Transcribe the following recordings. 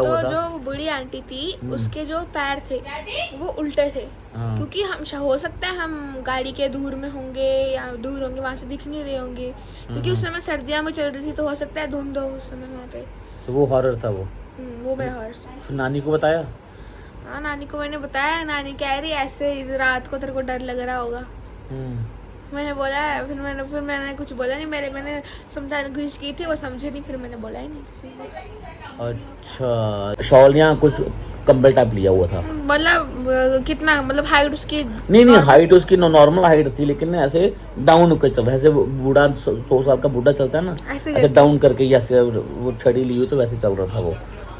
तो हुआ था। जो बूढ़ी आंटी थी उसके जो पैर थे वो उल्टे थे। हाँ। क्योंकि हम हो सकता है हम गाड़ी के दूर में होंगे या दूर होंगे, वहां से दिख नहीं रहे होंगे, क्योंकि उस समय सर्दियां में चल रही थी, तो हो सकता है धुंध हो उस समय वहाँ पे। तो वो हॉरर था वो। वो मेरा हॉर्स। फिर नानी को बताया? हाँ, नानी को मैंने बताया। नानी कह रही ऐसे ही रात को तेरे को डर लग रहा होगा। हम्म। मैंने बोला, फिर मैंने कुछ बोला नहीं। मैंने समझाने की कोशिश की थी, वो समझे नहीं, फिर मैंने बोला ही नहीं किसी को। अच्छा, शॉल या कुछ कंबल टाइप लिया हुआ था? मतलब कितना, मतलब हाइट उसकी? नहीं, हाइट उसकी नॉर्मल हाइट थी, लेकिन ऐसे डाउन होकर चल रहा है, ऐसे बूढ़ा 100 साल का बूढ़ा चलता है ना, ऐसे डाउन करके, ऐसे वो छड़ी ली हुई तो वैसे चल रहा था वो।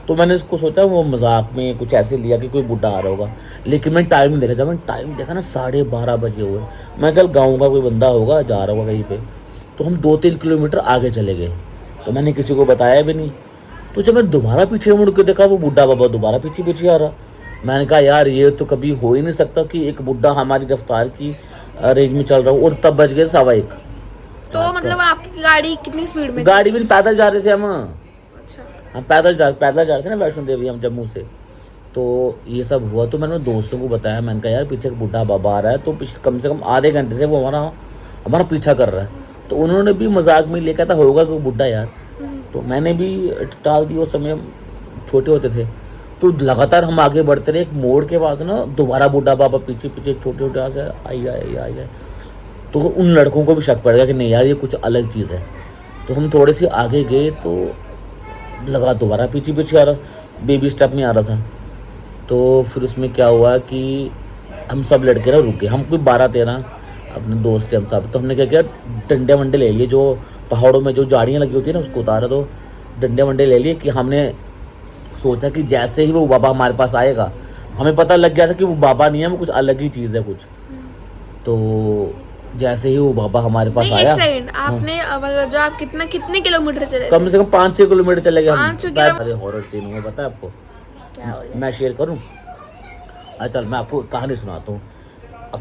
तो मैंने इसको सोचा वो मजाक में कुछ ऐसे लिया कि कोई बूढ़ा आ रहा होगा, लेकिन मैंने टाइम नहीं देखा। जब मैंने टाइम देखा ना 12:30 बजे हुए, मैं चल गाँव का कोई बंदा होगा जा रहा होगा कहीं पे। तो हम 2-3 किलोमीटर आगे चले गए, तो मैंने किसी को बताया भी नहीं। तो जब मैं दोबारा पीछे मुड़ के देखा, वो बूढ़ा बाबा दोबारा पीछे पीछे आ रहा। मैंने कहा यार ये तो कभी हो ही नहीं सकता कि एक बुढ़ा हमारी रफ्तार की रेंज में चल रहा हो। और तब बज गए 1:15। तो मतलब आपकी गाड़ी कितनी स्पीड में थी? गाड़ी भी पैदल जा रहे थे हम। अच्छा। हम पैदल जा रहे थे ना वैष्णो देवी, हम जम्मू से। तो ये सब हुआ, तो मैंने दोस्तों को बताया। मैंने कहा यार पीछे एक बुढ़ा बाबा आ रहा है, तो कम से कम आधे घंटे से वो हमारा पीछा कर रहा है। तो उन्होंने भी मजाक में लेकर था होगा कोई बुढ़ा यार। तो मैंने भी टाल दी। उस समय हम छोटे होते थे। तो लगातार हम आगे बढ़ते रहे। एक मोड़ के पास ना दोबारा बूढ़ा बाबा पीछे पीछे छोटे छोटे से आई। तो उन लड़कों को भी शक पड़ गया कि नहीं यार ये कुछ अलग चीज़ है। तो हम थोड़े से आगे गए तो लगा दोबारा पीछे पीछे आ रहा, बेबी स्टेप में आ रहा था। तो फिर उसमें क्या हुआ कि हम सब लड़के ना रुक गए। हम कोई 12-13 अपने दोस्त थे हम सब। तो हमने क्या किया, डंडे वंडे ले लिए, जो पहाड़ों में जो झाड़ियाँ लगी होती है ना उसको उतारा। तो डंडे वंडे ले लिए कि हमने सोचा कि जैसे ही वो बाबा हमारे पास आएगा, हमें पता लग गया था कि वो बाबा नहीं है, वो कुछ अलग ही चीज़ है कुछ। तो जैसे ही वो बाबा हमारे पास नहीं, आया। एक सेकंड, आपने मतलब जो आप कितने किलोमीटर चले थे? कम से कम 5-6 किलोमीटर चले गए हम। 5-6 किलोमीटर? अरे हॉरर सीन हुआ पता है आपको? क्या हो गया? मैं शेयर करूं? अच्छा, मैं आपको कहानी सुनाता हूँ।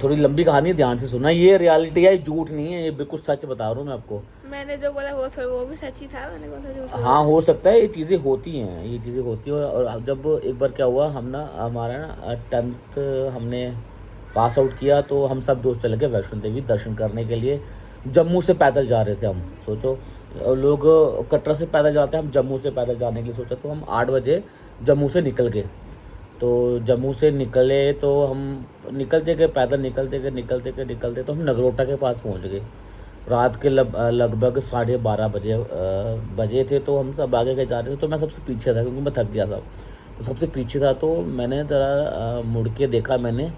थोड़ी लंबी कहानी है, ध्यान से सुनना। ये रियलिटी है, झूठ नहीं है, ये बिल्कुल सच बता रहा हूँ मैं आपको। मैंने जो बोला वो भी सच ही था। मैंने कौन सा झूठ बोला? हाँ, हो सकता है, ये चीज़ें होती हैं, ये चीज़ें होती हैं। और अब जब एक बार क्या हुआ, हम ना हमारा ना 10th हमने पास आउट किया, तो हम सब दोस्त चले गए वैष्णो देवी दर्शन करने के लिए। जम्मू से पैदल जा रहे थे हम। सोचो, लोग कटरा से पैदल जाते हैं, हम जम्मू से पैदल जाने के लिए सोचा। तो हम 8 बजे जम्मू से निकल गए। तो जम्मू से निकले तो हम निकलते गए, पैदल निकलते तो हम नगरोटा के पास पहुंच गए। रात के लगभग 12:30 बजे थे। तो हम सब आगे के जा रहे थे, तो मैं सबसे पीछे था क्योंकि मैं थक गया था। तो सबसे पीछे था, तो मैंने ज़रा मुड़ के देखा मैंने,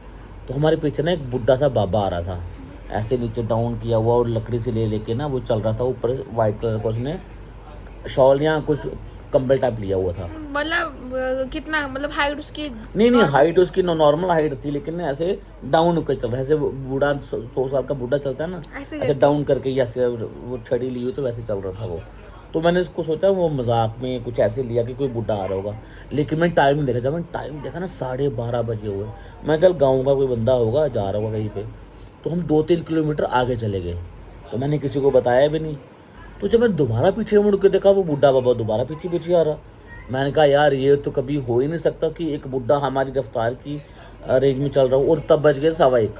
तो हमारे पीछे ना एक बुढ़ा सा बाबा आ रहा था, ऐसे नीचे डाउन किया हुआ, और लकड़ी से लेके ना वो चल रहा था। ऊपर वाइट कलर का उसने शॉल या कुछ कंबल टाइप लिया हुआ था। मतलब कितना, मतलब हाइट उसकी? नहीं, हाइट उसकी नॉर्मल हाइट थी, लेकिन ऐसे डाउन होकर चल रहा है, ऐसे बूढ़ा 100 साल का बूढ़ा चलता है ना, ऐसे डाउन करके, ऐसे वो छड़ी ली हुई तो वैसे चल रहा था वो। तो मैंने इसको सोचा वो मजाक में कुछ ऐसे लिया कि कोई बूढ़ा आ रहा होगा, लेकिन मैंने टाइम नहीं देखा। जब मैंने टाइम देखा ना 12:30 बजे हुए, मैं चल गाँव का कोई बंदा होगा जा रहा होगा कहीं पे। तो हम 2-3 किलोमीटर आगे चले गए, तो मैंने किसी को बताया भी नहीं। तो जब मैं दोबारा पीछे मुड़ के देखा, वो बूढ़ा बाबा दोबारा पीछे पीछे आ रहा। मैंने कहा यार ये तो कभी हो ही नहीं सकता कि एक बुढ़ा हमारी रफ्तार की रेंज में चल रहा हो। और तब बज गए 1:15।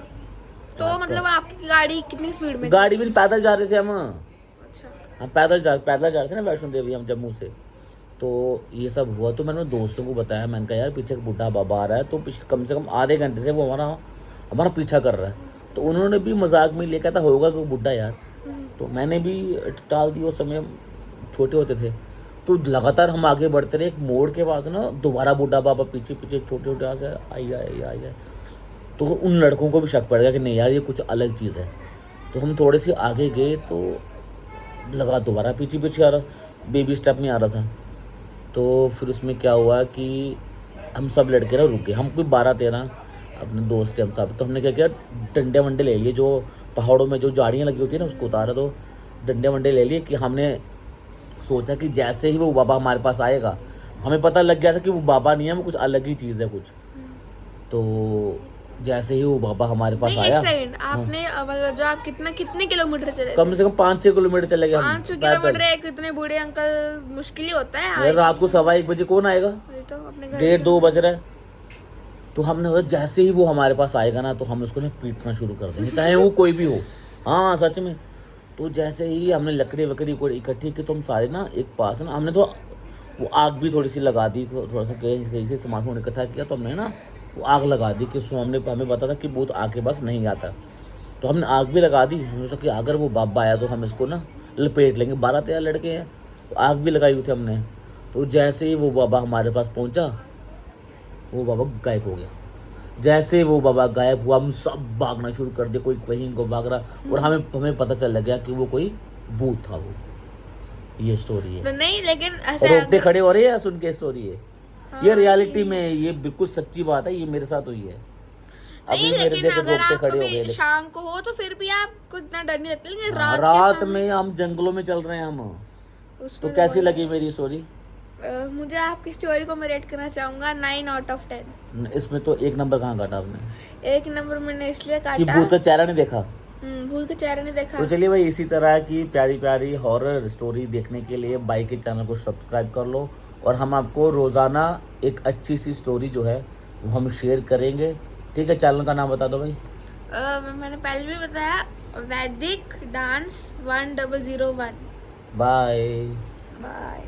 तो मतलब आपकी गाड़ी कितनी स्पीड में थी? गाड़ी भी पैदल जा रहे थे हम। अच्छा। हम पैदल जा रहे थे ना वैष्णो देवी, हम जम्मू से। तो ये सब हुआ, तो मैंने दोस्तों को बताया। मैंने कहा यार पीछे एक बुढ़ा बाबा आ रहा है, तो कम से कम आधे घंटे से वो हमारा पीछा कर रहा है। तो उन्होंने भी मजाक में लेकर था होगा कोई बुढ़ा यार। तो मैंने भी टाल दी। उस समय हम छोटे होते थे। तो लगातार हम आगे बढ़ते रहे। एक मोड़ के पास ना दोबारा बूढ़ा बाबा पीछे पीछे छोटे छोटे से आई। तो उन लड़कों को भी शक पड़ गया कि नहीं यार ये कुछ अलग चीज़ है। तो हम थोड़े से आगे गए तो लगा दोबारा पीछे पीछे आ रहा, बेबी स्टेप में आ रहा था। तो फिर उसमें क्या हुआ कि हम सब लड़के ना रुक गए। हम कोई 12-13 अपने दोस्त थे हम सब। तो हमने क्या किया, डंडे वंडे ले लिए, जो पहाड़ों में जो झाड़ियाँ लगी होती है ना उसको उतारा। तो डंडे वंडे ले लिए कि हमने सोचा कि जैसे ही वो बाबा हमारे पास आएगा, हमें पता लग गया था कि वो बाबा नहीं है, वो कुछ अलग ही चीज़ है कुछ। तो जैसे ही वो बाबा हमारे पास नहीं, एक आया, सेकंड, आपने मतलब जो आप कितने किलोमीटर चले थे? कम से कम 5-6 किलोमीटर चले गए हम 500 पैदल। किलोमीटर एक इतने बूढ़े अंकल मुश्किल ही होता है। यार रात को 1:15 बजे कौन आएगा, वही तो अपने घर 1:30-2 बज रहा है। तो हमने सोचा जैसे ही वो हमारे पास आएगा ना तो हम उसको ना पीटना शुरू कर देंगे, चाहे वो कोई भी हो। हाँ सच में। तो जैसे ही हमने लकड़ी वकड़ी को इकट्ठी की तो हम सारे ना एक पास ना, हमने तो वो आग भी थोड़ी सी लगा दी, थोड़ा सा कहीं से सामान इकट्ठा किया तो हमने ना वो आग लगा दी कि उसमें हमें पता था कि भूत आग के पास नहीं आता। तो हमने आग भी लगा दी। हमने सोचा कि अगर वो बाबा आया तो हम इसको ना लपेट लेंगे, 12-13 लड़के हैं तो आग भी लगाई हुई थी हमने। तो जैसे ही वो बाबा हमारे पास पहुंचा, वो बाबा गायब हो गया। जैसे वो बाबा गायब हुआ हम सब भागना शुरू कर दिया, कोई कहीं को भाग रहा, और हमें पता चल गया कि वो कोई भूत था। वो ये स्टोरी है। तो नहीं, लेकिन और ऐसा रोकते खड़े हो रहे हैं सुन के स्टोरी है। हाँ, ये रियलिटी में ये बिल्कुल सच्ची बात है, ये मेरे साथ हुई है। अभी नहीं, मेरे लेकिन देखो अगर रोकते आप खड़े हो गए। कभी शाम को हो तो फिर भी आपको इतना डर नहीं लगता, लेकिन हाँ, रात के रात समय में हम जंगलों में चल रहे हैं हम। तो उसमें कैसी लगी मेरी स्टोरी? मुझे आपकी स्टोरी को मैं रेट करना चाहूंगा 9/10। इसमें तो 1 नंबर कहाँ काटा आपने? 1 नंबर मैंने इसलिए कि काटा, भूत का चेहरा नहीं देखा। भूत का चेहरा नहीं देखा। तो चलिए भाई, इसी तरह की प्यारी प्यारी हॉरर स्टोरी देखने के लिए भाई के चैनल को सब्सक्राइब कर लो, और हम आपको रोज़ाना एक अच्छी सी स्टोरी जो है वो हम शेयर करेंगे। ठीक है, चैनल का नाम बता दो भाई। मैंने पहले भी बताया, वैदिक डांस 1001। बाय। बाय।